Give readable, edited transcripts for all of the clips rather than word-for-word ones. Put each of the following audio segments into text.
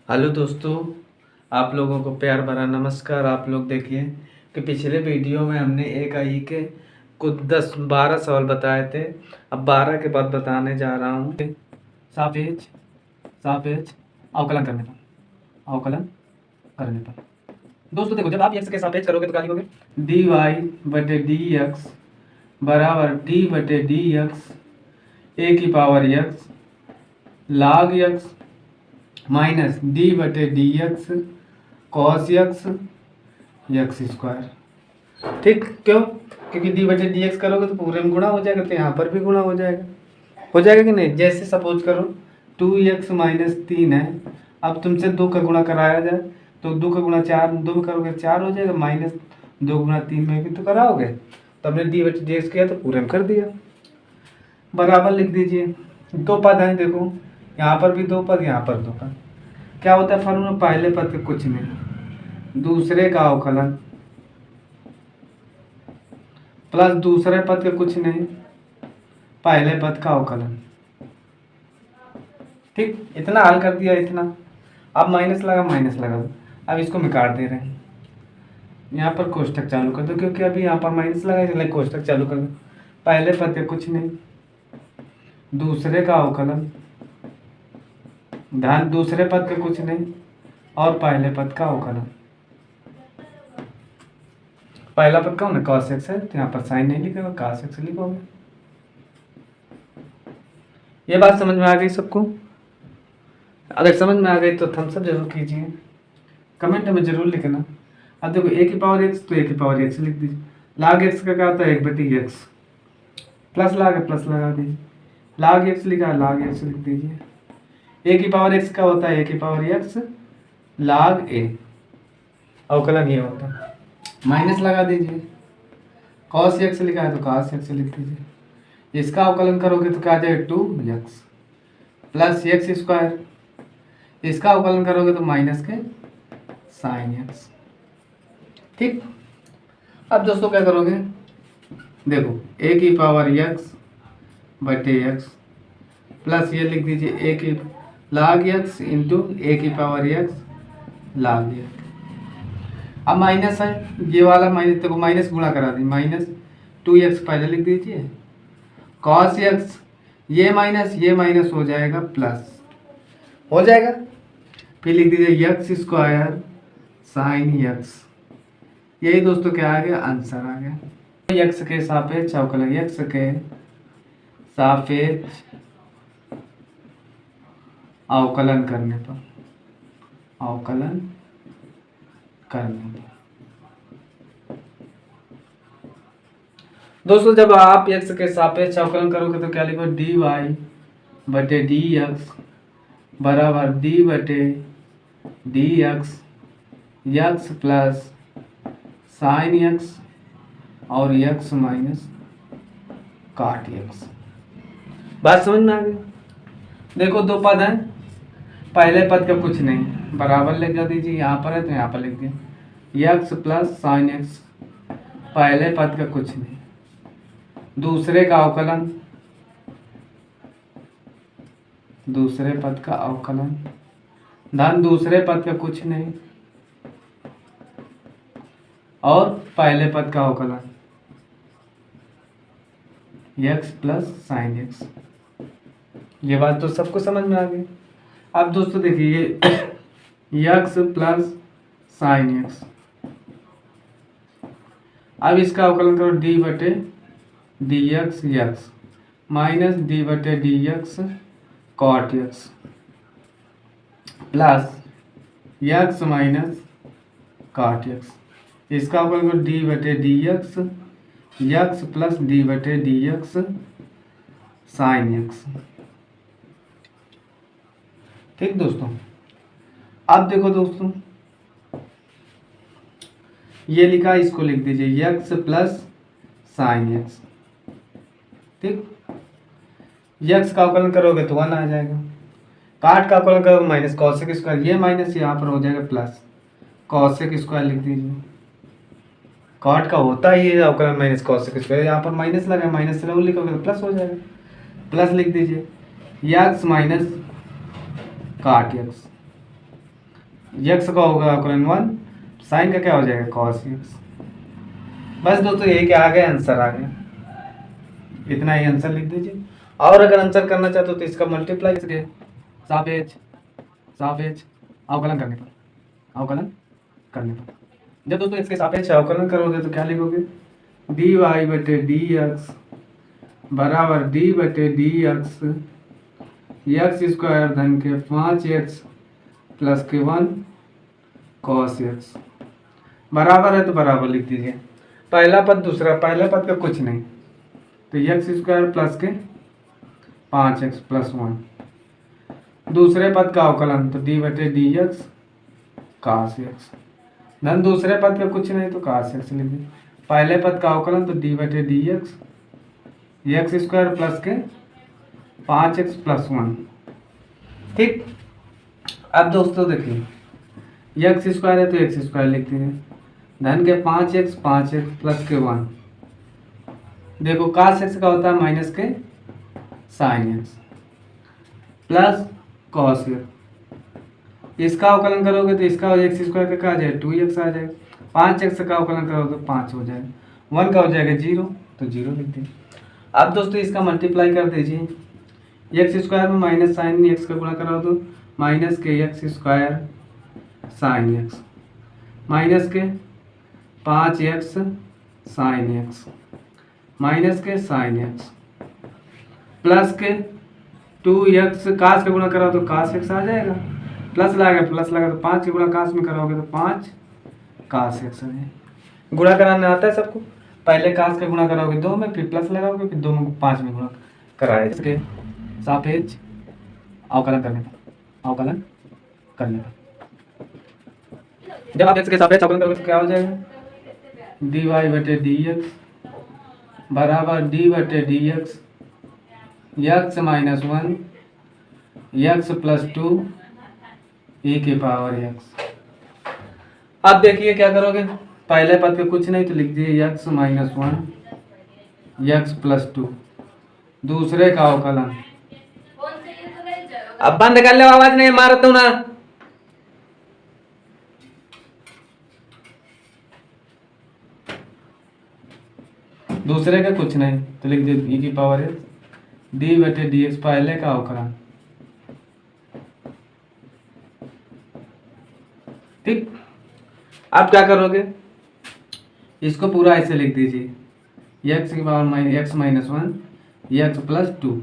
Hello दोस्तों, आप लोगों को प्यार भरा नमस्कार। आप लोग देखिए कि पिछले वीडियो में हमने एक आई के कुछ 10-12 सवाल बताए थे। अब 12 के बाद बताने जा रहा हूँ। सापेक्ष सापेक्ष अवकलन करने पर अवकलन करने पर दोस्तों देखो, जब आप एक्स के सापेक्ष करोगे तो क्या लिखोगे? डी वाई बटे डी एक्स बराबर डी बटे डी एक्स ए की power X log X minus D बटे D X cos X X square. ठीक, क्यों? क्योंकि डी बटे डी एक्स करोगे तो पूरे में गुणा हो जाएगा, तो यहाँ पर भी गुणा हो जाएगा कि नहीं? जैसे सपोज करो 2x माइनस 3 है। अब तुमसे 2 का गुणा कराया जाए तो 2 का गुणा 4, 2 में करोगे 4 हो जाएगा, माइनस 2 गुणा 3 में भी तो कराओगे। तो हमने डी बटे डी एक्स किया तो पूरे में कर दिया। बराबर लिख दीजिए। दो पद हैं, देखो यहाँ पर भी दो पद, यहाँ पर दो पद। क्या होता है फॉर्मूला? पहले पद के कुछ नहीं, दूसरे का अवकलन प्लस दूसरे पद के कुछ नहीं, पहले पद का अवकलन। ठीक, इतना हल कर दिया, इतना। अब माइनस लगा दो। अब इसको में काट दे रहे हैं, यहाँ पर कोष्टक चालू कर दो, क्योंकि अभी यहाँ पर माइनस लगा इसलिए कोष्टक चालू कर दो। पहले पद के कुछ नहीं, दूसरे का अवकलन, ध्यान, दूसरे पद के कुछ नहीं और पहले पद का अवकलन। पहला पद कौन है? cos x है, तो यहाँ पर साइन नहीं लिखेगा, cos x लिखोगे। ये बात समझ में आ गई सबको? अगर समझ में आ गई तो थम्स अप जरूर कीजिए, कमेंट में जरूर लिखना। अब देखो a की पावर x, तो a की पावर x लिख दीजिए। log x का क्या होता है? 1/x प्लस log है, प्लस लगा दीजिए। log x लिखा है, log x लिख दीजिए। a की पावर x का होता है a की पावर x log a, अवकलन ये होता है। माइनस लगा दीजिए। cos x लिखा है तो cos x लिख दीजिए। इसका अवकलन करोगे तो क्या आ जाएगा? 2x plus x square. इसका अवकलन करोगे तो माइनस के साइन x। ठीक, अब दोस्तों क्या करोगे? देखो a की पावर x बटे x प्लस ये लिख दीजिए a की log x इंटू ए की पावर x log x। अब माइनस है, ये वाला माइनस, देखो माइनस गुणा करा दी, माइनस 2x पहले लिख दीजिए, cos x, ये माइनस हो जाएगा, प्लस हो जाएगा। फिर लिख दीजिए एक्स स्क्वायर साइन x। यही दोस्तों क्या आ गया? आंसर आ गया। x के सापेक्ष अवकलन, x के सापेक्ष अवकलन करने पर दोस्तों, जब आप x के सापेक्ष अवकलन करोगे तो क्या लिखोगे? डी वाई बटे डी एक्स बराबर डी बटे D X X plus sine x और एक्स माइनस काट एक्स। बात समझ में आ गई? देखो दो पद हैं, पहले पद का कुछ नहीं, बराबर लगा दीजिए। यहाँ पर है तो यहाँ पर लिख दिए एक्स प्लस साइन एक्स, पहले पद का कुछ नहीं, दूसरे का अवकलन, दूसरे पद का अवकलन, धन दूसरे पद का कुछ नहीं और पहले पद का अवकलन एक्स प्लस साइन एक्स। ये बात तो सबको समझ में आ गई। अब दोस्तों देखिए एक्स प्लस साइन एक्स, अब इसका अवकलन करो डी बटे D X X minus D बटे D X cot x plus X minus cot X. इसका अवकलन करो डी बटे D X X plus D बटे डी एक्स साइन एक्स। ठीक दोस्तों, अब देखो दोस्तों, ये लिखा, इसको लिख दीजिए एक्स प्लस साइन एक्स। ठीक, एक्स का अवकलन करोगे तो 1 आ जाएगा, काट का अवकलन करोगे माइनस कॉसेक स्क्वायर, ये माइनस यहाँ पर हो जाएगा प्लस कॉसेक स्क्वायर लिख दीजिए। काट का होता ही है अवकलन माइनस कॉसेक स्क्वायर, यहाँ पर माइनस लगा, माइनस से लिखोगे तो प्लस हो जाएगा, प्लस लिख दीजिए एक्स माइनस काट एक्स। यक्स का होगा अवकलन 1, साइन का क्या हो जाएगा कॉस यक्स। बस दोस्तों यही क्या आ गया, आंसर आ गया, इतना ही आंसर लिख दीजिए। और अगर आंसर करना चाहते हो तो इसका मल्टीप्लाई करके सापेक्ष सापेक्ष अवकलन करने पर, अवकलन करने पर जब दोस्तों इसके सापेक्ष अवकलन करोगे तो क्या लिखोगे, डी वाई बटे डी एक्स बराबर डी बटे डी एक्स एक्स स्क्वायर धन के 5x प्लस के 1 कॉस एक्स बराबर है तो बराबर लिख दीजिए। पहला पद दूसरा, पहला पद का कुछ नहीं तो एक्स स्क्वायर प्लस के 5x प्लस 1, दूसरे पद का अवकलन तो डी बटे डी एक्स कास एक्स धन दूसरे पद का कुछ नहीं तो कास एक्स लिख दीजिए। पहले पद का अवकलन तो डी बटे डी एक्स स्क्वायर प्लस के 5x प्लस 1। ठीक, अब दोस्तों देखिए एक्स स्क्वायर है तो एक्स स्क्वायर लिख दीजिए, धन के 5x प्लस के 1। देखो कास एक्स का होता है माइनस के sine x plus cos x. इसका अवकलन करोगे तो इसका एक्स स्क्वायर का क्या आ जाएगा 2x आ जाएगा, 5x का अवकलन करोगे तो 5 हो जाएगा, 1 का हो जाएगा 0 तो 0 लिख दीजिए। अब दोस्तों इसका मल्टीप्लाई कर दीजिए, एक्स स्क्वायर में माइनस साइन एक्स का गुणा कराओ तो माइनस के x square sine x minus के 5x साइन एक्स माइनस के साइन एक्स प्लस के 2x कास का गुणा कराओ तो कास एक्स आ जाएगा, प्लस लगा तो 5 के गुणा कास में कराओगे तो 5 कास एक्स आ जाएगा। गुणा कराना आता है सबको, पहले कास का गुणा कराओगे 2 में, फिर प्लस लगाओगे, फिर 2 में 5 में गुणा कराए इसके सापेक्ष अवकलन करने पर, अवकलन करने पर जब आप एक्स के सापेक्ष अवकलन करोगे तो क्या हो जाएगा, डी वाई बटे डी एक्स बराबर डी बटे D X X minus 1 x plus 2 e की पावर एक्स। अब देखिए क्या करोगे, पहले पद पे कुछ नहीं तो लिख दिए एक्स माइनस 1 एक्स प्लस 2, दूसरे का अवकलन। अब बंद कर लो, आवाज नहीं मारता हूं ना। दूसरे का कुछ नहीं तो लिख दिए e की पावर एक्स डी बटे डी एक्स पहले का अवकलन। ठीक, अब क्या करोगे, इसको पूरा ऐसे लिख दीजिए एक्स की power x minus 1 x plus 2,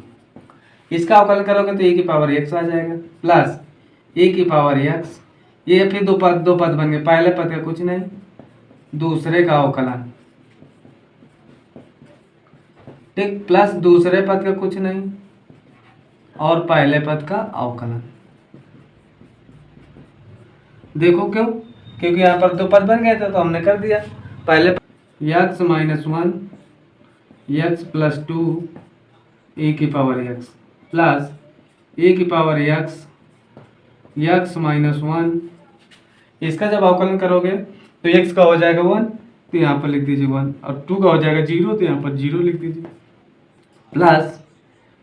इसका अवकलन करोगे तो e की पावर एक्स आ जाएगा प्लस e की पावर एक्स, ये फिर दो पद बन गए, पहले पद का कुछ नहीं दूसरे का अवकलन। ठीक, प्लस दूसरे पद का कुछ नहीं और पहले पद का अवकलन। देखो क्यों, क्योंकि यहाँ पर 2 पद बन गए थे तो हमने कर दिया। पहले x minus 1 x plus 2 e की पावर एक्स प्लस e की पावर एक्स एक्स माइनस 1, इसका जब अवकलन करोगे तो x का हो जाएगा 1 तो यहाँ पर लिख दीजिए 1 और 2 का हो जाएगा 0 तो यहाँ पर 0 लिख दीजिए प्लस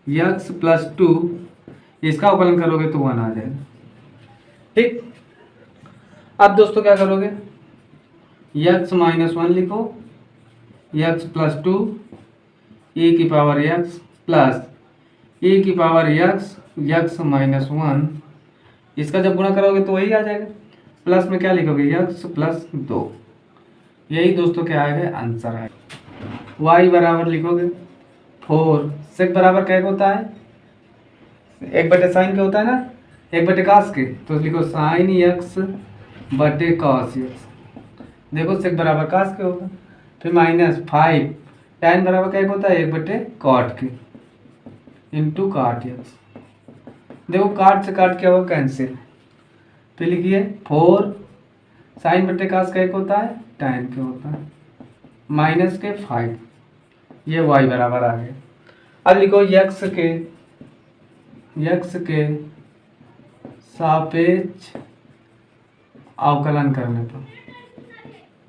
एक्स प्लस 2, इसका अवकलन करोगे तो 1 आ जाएगा। ठीक, अब दोस्तों क्या करोगे, एक्स माइनस 1 लिखो एक्स प्लस 2 e की पावर एक्स प्लस e की पावर एक्स एक्स माइनस 1, इसका जब गुणा करोगे तो वही आ जाएगा, प्लस में क्या लिखोगे एक्स प्लस 2। यही दोस्तों क्या आएगा आंसर है। y बराबर लिखोगे 4, सेक बराबर क्या होता है, 1 बटे साइन का होता है ना, 1 बटे कास के, तो लिखो साइन एक्स बटे कॉस एक्स। देखो सेक बराबर कास के होगा, फिर माइनस 5 tan बराबर क्या होता है 1 बटे कॉट के इंटू काट एक्स। देखो काट से काट क्या होगा कैंसिल, फिर लिखिए 4 साइन बटे कास का 1 होता है tan के होता है माइनस के 5, ये y बराबर आ गया। अब लिखो x के सापेक्ष अवकलन करने पर,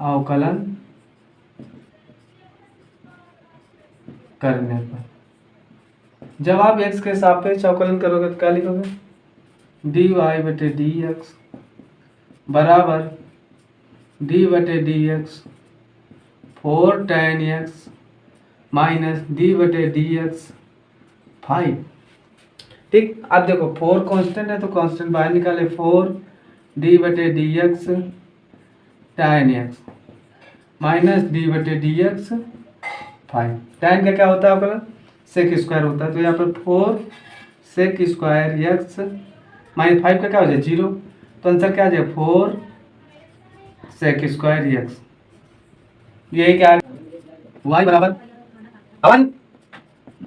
अवकलन करने पर जब आप x के सापेक्ष अवकलन करोगे तो क्या लिखोगे, dy बटे डी एक्स बराबर डी बटे D x 4 tan x minus D बटे डी एक्स 5। ठीक, अब देखो 4 कांस्टेंट है तो कांस्टेंट बाहर निकाले, 4 डी बटे D X tan x minus D बटे डी एक्स 5। tan का क्या होता है आपका? सेक स्क्वायर होता है, तो यहाँ पर 4 सेक स्क्वायर एक्स माइनस 5 का क्या हो जाए 0, तो आंसर क्या आ जाए 4 सेक स्क्वायर एक्स। यही क्या y बराबर 1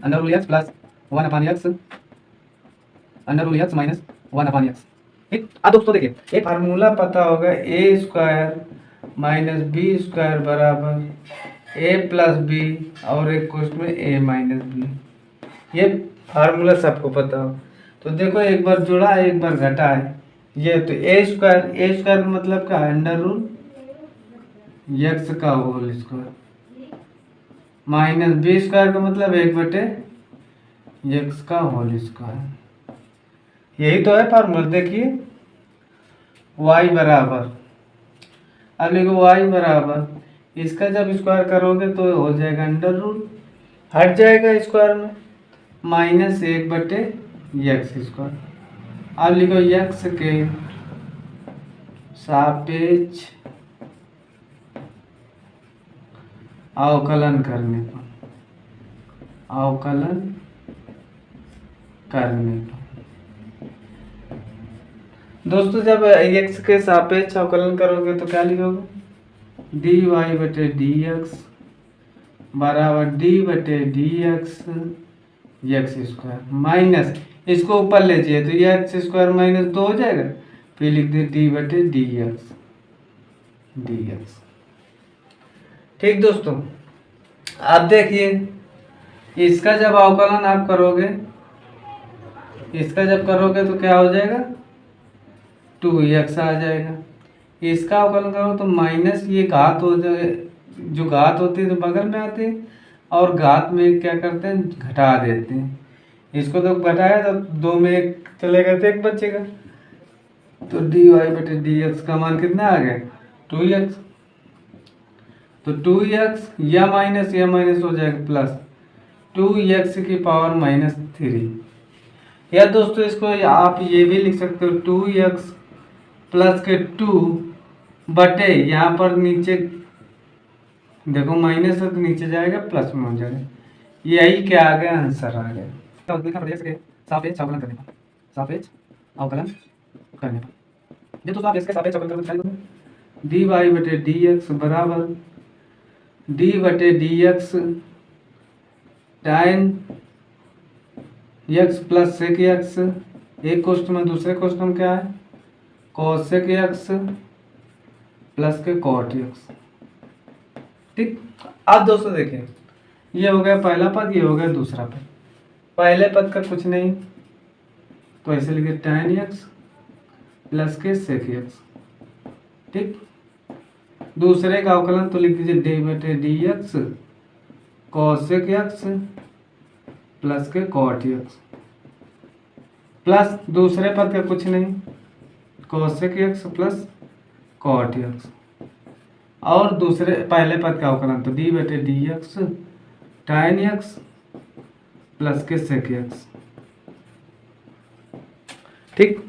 under root x plus 1 upon x under root x minus 1 upon x. ठीक, अब दोस्तों देखिए एक फार्मूला पता होगा ए स्क्वायर माइनस बी स्क्वायर बराबर ए प्लस बी और एक क्वेश्चन में ए माइनस बी, ये फार्मूला सबको पता हो। तो देखो एक बार जुड़ा है एक बार घटा है, ये तो ए स्क्वायर का मतलब क्या है अंडर रूल एक्स का whole square minus B square का मतलब 1 बटे एक्स का होल स्क्वायर, यही तो है फार्मूला। देखिए y बराबर, अब लिखो y बराबर इसका जब स्क्वायर करोगे तो हो जाएगा अंडर रूल, हट जाएगा स्क्वायर में माइनस 1 बटे एक्स स्क्वायर। अब लिखो एक्स के सापेक्ष अवकलन करने पर दोस्तों जब x के सापेक्ष अवकलन करोगे तो क्या लिखोगे डी वाई बटे डी एक्स बराबर डी बटे डी एक्स स्क्वायर माइनस इसको ऊपर ले जाइए तो ये एक्स स्क्वायर माइनस 2 हो जाएगा, फिर लिख दे डी बटे डी एक्स। ठीक दोस्तों, आप देखिए इसका जब अवकलन आप करोगे, तो क्या हो जाएगा 2x आ जाएगा। इसका अवकलन करो तो माइनस ये घात हो जाए, जो घात होती है तो बगल में आते हैं और घात में क्या करते हैं घटा देते हैं। इसको तो घटाया तो 2 में 1 चलेगा तो 1 बचेगा, तो डी वाई बटे डी एक्स का मान कितना आ गया 2x। तो 2x या माइनस हो जाएगा प्लस 2x की पावर माइनस 3। या दोस्तों इसको आप ये भी लिख सकते हो 2x प्लस के 2 बटे यहाँ पर नीचे देखो माइनस है तो नीचे जाएगा प्लस में हो जाएगा, यही क्या आ गया आंसर आ गया। सापेक्ष अवकलन करने पर ये तो आप इसके सापेक्ष अवकलन करेंगे डी वाई बटे डी एक्स बराबर डी बटे D x tan x plus sec x, एक क्वेश्चन में दूसरे क्वेश्चन में क्या है cosec x plus k cot x. ठीक, अब दोस्तों देखिए ये हो गया पहला पद, ये हो गया दूसरा पद। पहले पद का कुछ नहीं तो ऐसे लिखे tan x प्लस के सेक एक्स। ठीक, दूसरे का अवकलन तो लिख दीजिए डी बटे D x cosec x plus k cot x plus दूसरे पद का कुछ नहीं cosec x plus cot x और दूसरे पहले पद का अवकलन तो डी बटे D x tan x plus के सेक एक्स। ठीक,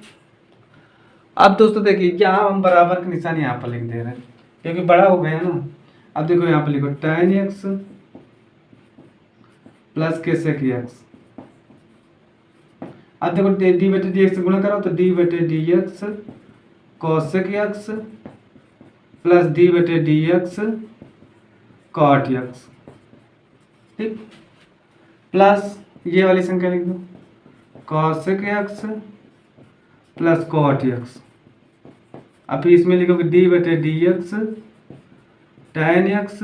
अब दोस्तों देखिए यहाँ हम बराबर का निशान यहाँ पर लिख दे रहे हैं क्योंकि बड़ा हो गया ना। अब देखो यहाँ पर लिखो tan x प्लस के सेक एक्स। अब देखो डी बटे डी एक्स से गुणा करो तो डी बटे D x cosec x plus D बटे डी एक्स कॉट एक्स। ठीक, प्लस ये वाली संख्या लिख दो cosec x plus cot X. अब फिर इसमें लिखोगे डी बटे D X tan X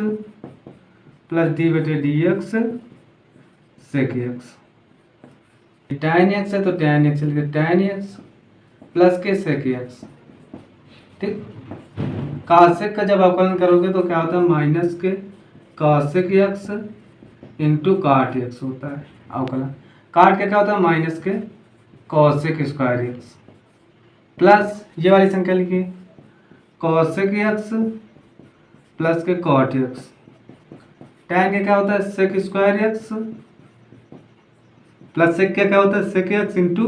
plus D बटे D X sec X. tan X है तो tan एक्स लिखे tan एक्स प्लस के सेक एक्स। ठीक, कॉसेक का जब अवकलन करोगे तो क्या होता है माइनस के कॉसेक एक्स इंटू काट एक्स होता है अवकलन। काट के क्या होता है माइनस के कॉसेक स्क्वायर एक्स प्लस ये वाली संख्या लिखिए cosec x plus k cot x. Tan के क्या होता है sec square x plus sec क्या होता है sec x into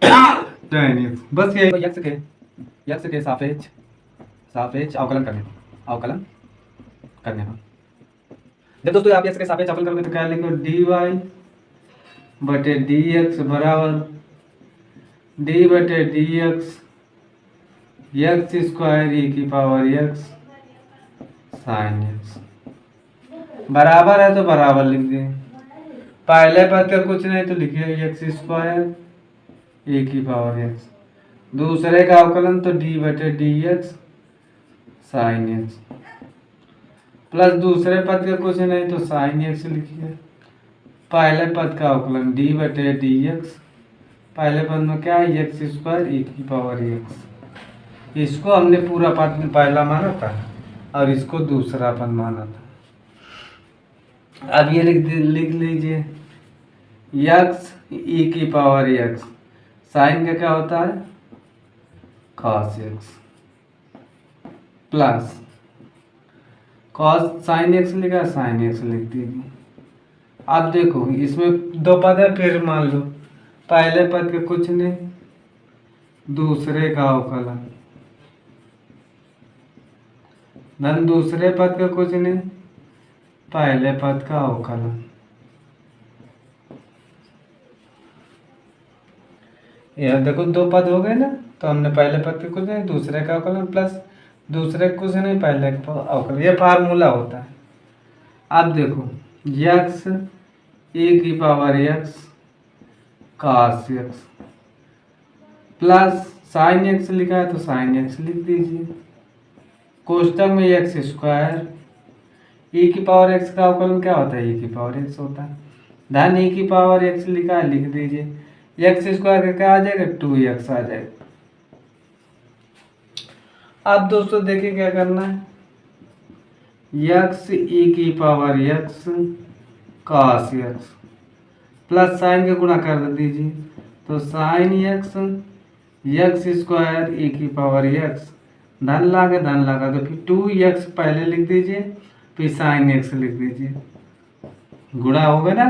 tan x. बस यही एक्स के सापेक्ष अवकलन करने पर जब दोस्तों आप एक्स के सापेक्ष अवकलन करोगे तो क्या लिखो डी वाई बटे डी एक्स बराबर डी बटे डी एक्स एक्स स्क्वायर ई की पावर एक्स साइन एक्स। बराबर है तो बराबर लिख दिए, पहले पद का कुछ नहीं तो लिखिए एक्स स्क्वायर ए की पावर एक्स, दूसरे का अवकलन तो डी बटे D X sine x plus दूसरे पद का कुछ नहीं तो साइन एक्स लिखिए, पहले पद का अवकलन डी बटे डी एक्स, पहले पद में क्या है एक्स स्क्वायर ई की पावर एक्स। इसको हमने पूरा पद पहला माना था और इसको दूसरा पद माना था। अब ये लिख लीजिए एक्स ई की पावर एक्स, साइन का क्या होता है cos x plus cos sine x लिखा साइन एक्स लिख दीजिए। अब देखो इसमें दो पद है, फिर मान लो पहले पद के कुछ नहीं, दूसरे का अवकलन धन दूसरे पद का कुछ नहीं, पहले पद का अवकलन। यह देखो दो पद हो गए ना, तो हमने पहले पद के कुछ नहीं दूसरे का अवकलन प्लस दूसरे कुछ नहीं पहले का अवकलन, ये फार्मूला होता है। अब देखो एक्स ए की power x cos x plus sine x लिखा है तो साइन एक्स लिख दीजिए, कोष्टक में एक्स स्क्वायर ई की पावर एक्स का अवकलन क्या होता है ई की पावर एक्स होता है, धन ई की पावर एक्स लिखा है लिख दीजिए, एक्स स्क्वायर का क्या आ जाएगा 2x आ जाएगा। अब दोस्तों देखिए क्या करना है, एक्स ई की power x cos x plus sign के गुणा कर दीजिए तो साइन एक्स एक्स स्क्वायर ई की पावर एक्स धन लगा तो फिर 2x पहले लिख दीजिए फिर साइन एक्स लिख दीजिए, गुणा होगा ना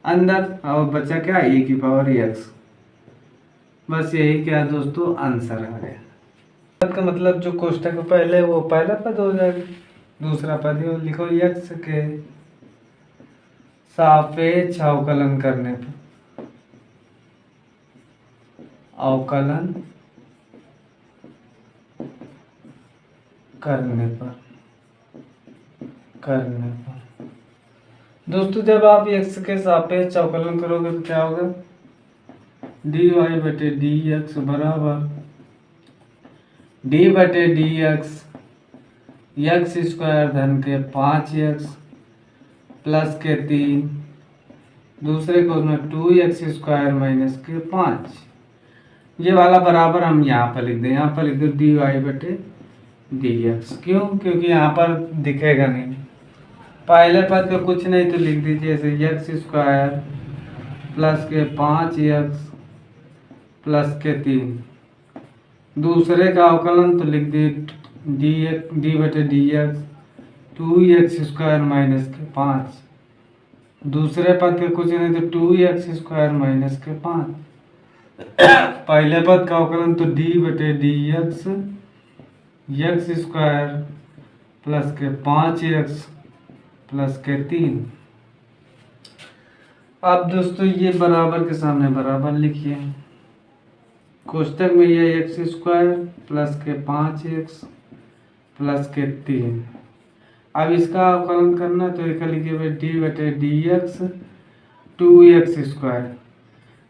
अंदर और बचा क्या e की पावर एक्स। बस यही क्या दोस्तों आंसर आ गया। पद का मतलब जो कोष्टक में पहले वो पहला पद हो जाएगा, दूसरा पद ही लिखो एक्स के सापेक्ष अवकलन करने पर अवकलन करने पर दोस्तों जब आप x के सापेक्ष अवकलन करोगे तो क्या होगा डी वाई बटे डी एक्स बराबर डी बटे डी एक्स एक्स स्क्वायर धन के 5x प्लस के 3 दूसरे को उसमें 2x स्क्वायर माइनस के 5, ये वाला बराबर हम यहाँ पर लिख दें, यहाँ पर लिख दो डी वाई बटे डी एक्स। क्यों? क्योंकि यहाँ पर दिखेगा नहीं, पहले पद का कुछ नहीं तो लिख दीजिए ऐसे एक्स स्क्वायर प्लस के 5x प्लस के 3, दूसरे का अवकलन तो लिख दिए डी बटे D x 2x square minus के 5, दूसरे पद के कुछ नहीं तो 2x स्क्वायर माइनस के 5, पहले पद का अवकलन तो डी बटे D X X square plus के 5x प्लस के 3। अब दोस्तों ये बराबर के सामने बराबर लिखिए, कोष्टक में ये एक्स स्क्वायर प्लस के 5x प्लस के 3। अब इसका अवकलन करना तो एक लिखिए डी बटे D x 2x square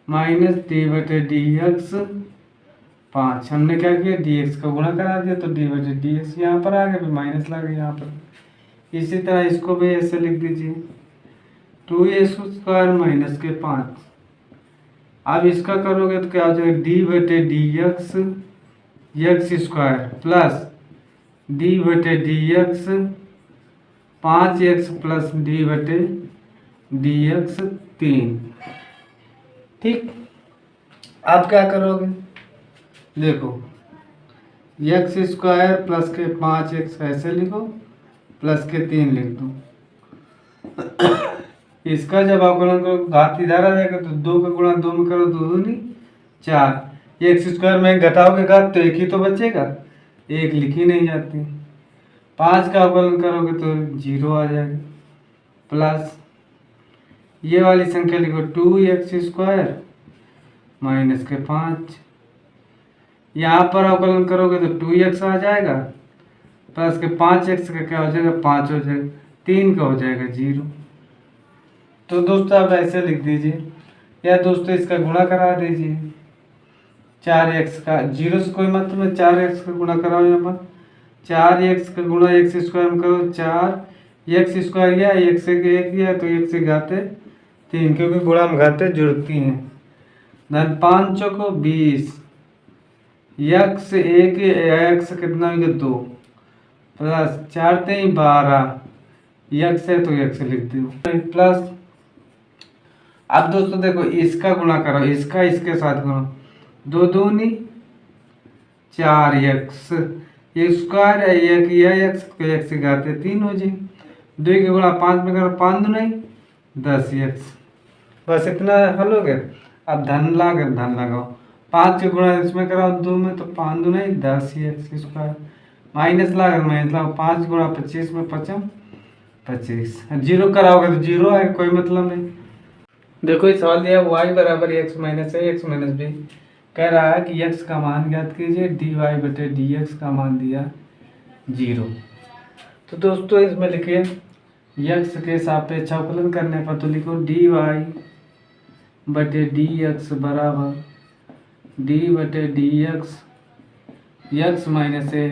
minus D बटे डी एक्स 5, हमने क्या किया dx का गुणा करा दिया तो डी बटे डी एक्स यहाँ पर आ गया, फिर माइनस लगा यहाँ पर। इसी तरह इसको भी ऐसे लिख दीजिए 2x स्क्वायर माइनस के 5। अब इसका करोगे तो क्या हो जाएगा डी बटे D X X square plus D बटे D X 5x plus D बटे डी एक्स 3। ठीक, अब क्या करोगे देखो एक्स स्क्वायर प्लस के 5x ऐसे लिखो, प्लस के 3 लिख दो। इसका जब अवकलन करो घात इधर आ जाएगा तो 2 का गुणा 2 में करो, 2 दूनी 4। एक्स स्क्वायर में घटाओगे घात तो एक ही तो बचेगा, एक लिखी नहीं जाती। 5 का अवकलन करोगे तो 0 आ जाएगा, प्लस ये वाली संख्या लिखो 2x स्क्वायर माइनस के 5। यहाँ पर अवकलन करोगे तो 2x आ जाएगा, प्लस के 5x का क्या हो जाएगा, 5 हो जाएगा, 3 का हो जाएगा 0। तो दोस्तों आप ऐसे लिख दीजिए, या दोस्तों इसका गुणा करा दीजिए। 4x का 0 से कोई मतलब है, 4x का गुणा कराओ। यहाँ पर 4x का गुणा x स्क्वायर में करो, 4x स्क्वायर या एक से एक या तो एक से घाते 3, क्योंकि गुणा में घाते जुड़ती हैं। धन 5 चौको 20, x 1 x कितना होगा 2, प्लस 4 3 12, x है तो x लिख दो, प्लस। अब दोस्तों देखो इसका गुणा करो, इसका इसके साथ गुणा, 2 दूनी 4x स्क्वायर एक x को x से घाते 3 हो जाए, 2 के गुणा 5 में करो, 5 दूनी 10x। बस इतना हल हो गया। अब धन लगाओ, 5 के गुणा इसमें कराओ 2 में तो 5 दूनी 10x स्क्वायर, माइनस लगाओ 5 गुणा 25 में 5 25, 0 कराओगे तो 0 आएगा, कोई मतलब नहीं। देखो इस सवाल दिया y बराबर x minus a x minus b, कह रहा है कि x का मान ज्ञात कीजिए, dy बटे dx का मान दिया 0। तो दोस्तों इसमें लिखिए x के सापेक्ष अवकलन करने पर तो लिखो dy बटे dx बराबर d बटे dx x माइनस a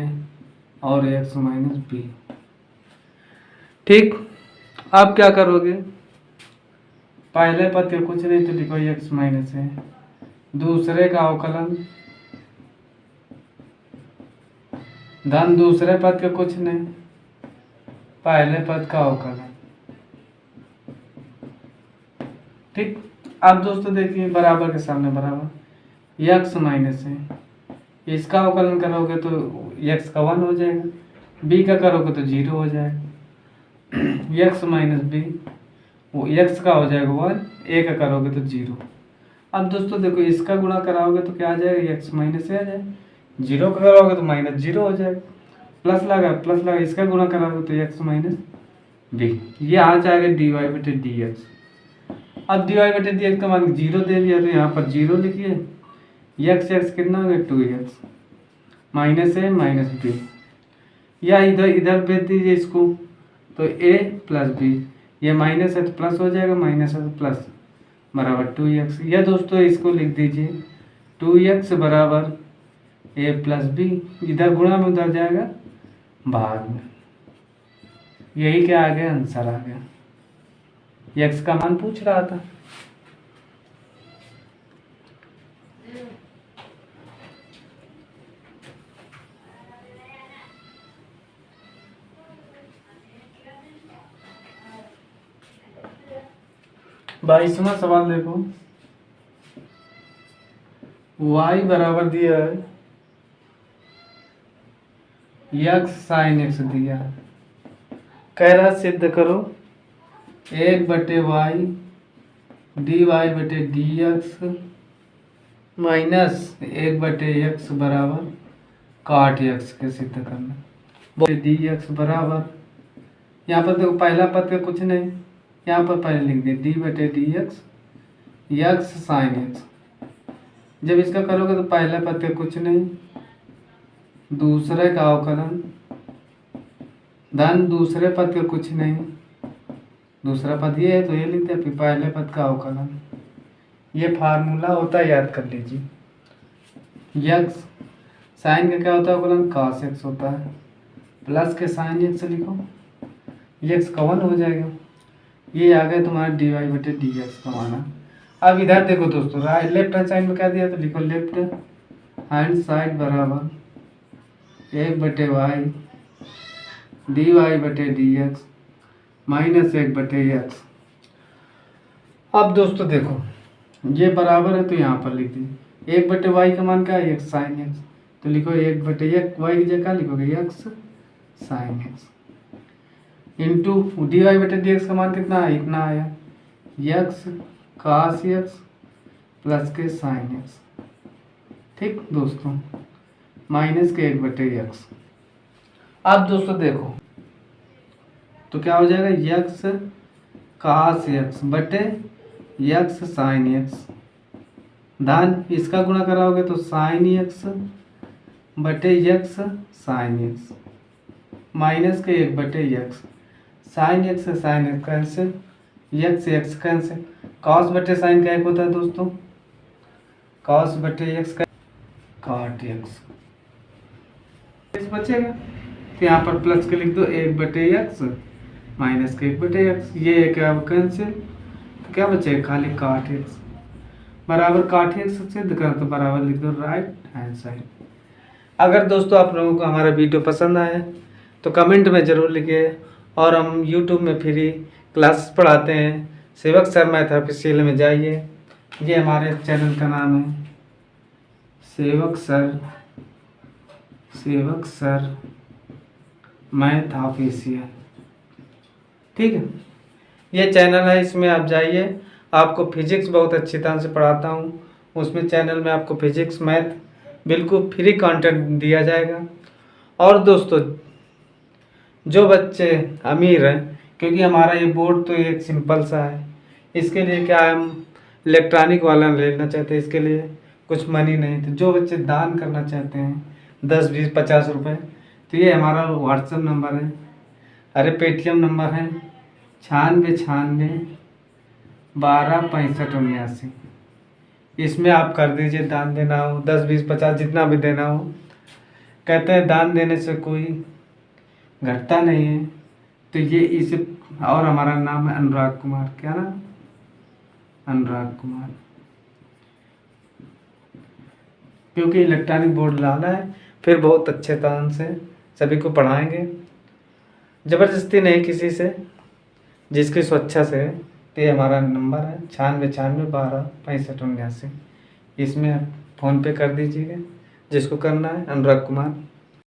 और x माइनस b। ठीक, अब क्या करोगे, पहले पद के कुछ नहीं तो लिखो x माइनस है, दूसरे का अवकलन, धन दूसरे पद के कुछ नहीं, पहले पद का अवकलन। ठीक, अब दोस्तों देखिए बराबर के सामने बराबर x माइनस है, इसका अवकलन करोगे तो x का 1 हो जाएगा, b का करोगे तो 0 हो जाएगा, x माइनस b वो x का हो जाएगा 1, a का करोगे तो 0। अब दोस्तों देखो इसका गुणा कराओगे तो क्या आ जाएगा, x माइनस a आ जाएगा, 0 का कराओगे तो माइनस 0 हो जाएगा, प्लस लगा इसका गुणा कराओगे तो x माइनस b, ये आ जाएगा dy बटे dx। अब dy बटे dx का मान 0 दे दिया तो यहाँ पर 0 लिखिए, x कितना हो गया 2x minus a minus b, या इधर भेज दीजिए इसको, तो a प्लस b, ये माइनस है तो प्लस हो जाएगा, माइनस है तो प्लस, बराबर 2x। या दोस्तों इसको लिख दीजिए 2x बराबर a प्लस b, इधर गुणा में उधर जाएगा भाग में, यही क्या आ गया, आंसर आ गया। x का मान पूछ रहा था। बाईसवां सवाल देखो, y बराबर दिया है x साइन x दिया है, कह रहा सिद्ध करो 1 बटे y dy बटे dx माइनस 1 बटे x बराबर काट x के सिद्ध करना। dx बराबर, यहाँ पर देखो पहला पद का कुछ नहीं, यहाँ पर पहले लिख दिए d बटे dx x साइन x, जब इसका करोगे तो पहला पद का कुछ नहीं, दूसरे का अवकलन, धन दूसरे पद का कुछ नहीं, दूसरा पद ये है तो ये लिखते हैं, फिर पहले पद का अवकलन। ये फार्मूला होता है, याद कर लीजिए। x साइन का क्या होता है अवकलन, cos x होता है, प्लस के साइन x लिखो, x का 1 हो जाएगा, ये आ गया तुम्हारा dy बटे dx का माना। अब इधर देखो दोस्तों, लेफ्ट हैंड साइड में क्या दिया तो लिखो लेफ्ट हैंड साइड बराबर 1 बटे y dy बटे dx माइनस 1 बटे x। अब दोस्तों देखो ये बराबर है तो यहाँ पर लिख दी, 1 बटे y का मान क्या है, x साइन x, तो लिखो 1/x, वाई की जगह लिखोगे x sine x into dy/dx का मान कितना है, इतना आया, x cos x प्लस के साइन एक्स। ठीक दोस्तों, माइनस के 1/x। अब दोस्तों देखो तो क्या हो जाएगा, x cos x बटे x साइन एक्स, दान इसका गुणा कराओगे तो साइन एक्स बटे एक्स साइन एक्स, माइनस के 1/x, साइन एक्स से sine x cancel, x cancel, cos बटे साइन का 1 होता है दोस्तों, कॉस बटे एक्स का कॉट एक्स बचेगा। तो यहाँ पर प्लस के लिख दो 1/x माइनस के 1/x, ये क्या कैंसिल, तो क्या बचेगा खाली कॉट एक्स बराबर कॉट एक्स सिद्ध कर तो बराबर लिख दो राइट हैंड साइड। अगर दोस्तों आप लोगों को हमारा वीडियो पसंद आए तो कमेंट में ज़रूर लिखिए, और हम यूट्यूब में फ्री क्लासेस पढ़ाते हैं, सेवक सर मैथ ऑफिशियल में जाइए, ये हमारे चैनल का नाम है सेवक सर मैथ ऑफिशियल। ठीक है, ये चैनल है, इसमें आप जाइए, आपको फिजिक्स बहुत अच्छी तरह से पढ़ाता हूँ, उसमें चैनल में आपको फिजिक्स मैथ बिल्कुल फ्री कंटेंट दिया जाएगा। और दोस्तों जो बच्चे अमीर हैं, क्योंकि हमारा ये बोर्ड तो एक सिंपल सा है, इसके लिए क्या है, हम इलेक्ट्रॉनिक वाला लेना चाहते हैं, इसके लिए कुछ मनी नहीं, तो जो बच्चे दान करना चाहते हैं 10 20 50 रुपये, तो ये हमारा व्हाट्सएप नंबर है, अरे पेटीएम नंबर है 9696 12 65 79, इसमें आप कर दीजिए, दान देना हो 10 20 50 जितना भी देना हो। कहते हैं दान देने से कोई घटता नहीं है, तो ये इस, और हमारा नाम है अनुराग कुमार, क्या नाम, अनुराग कुमार, क्योंकि इलेक्ट्रॉनिक बोर्ड लाना है, फिर बहुत अच्छे तरह से सभी को पढ़ाएंगे, ज़बरदस्ती नहीं किसी से, जिसकी स्वेच्छा से है। तो ये हमारा नंबर है 9696 12 65 79, इसमें आप फ़ोन पे कर दीजिएगा जिसको करना है, अनुराग कुमार।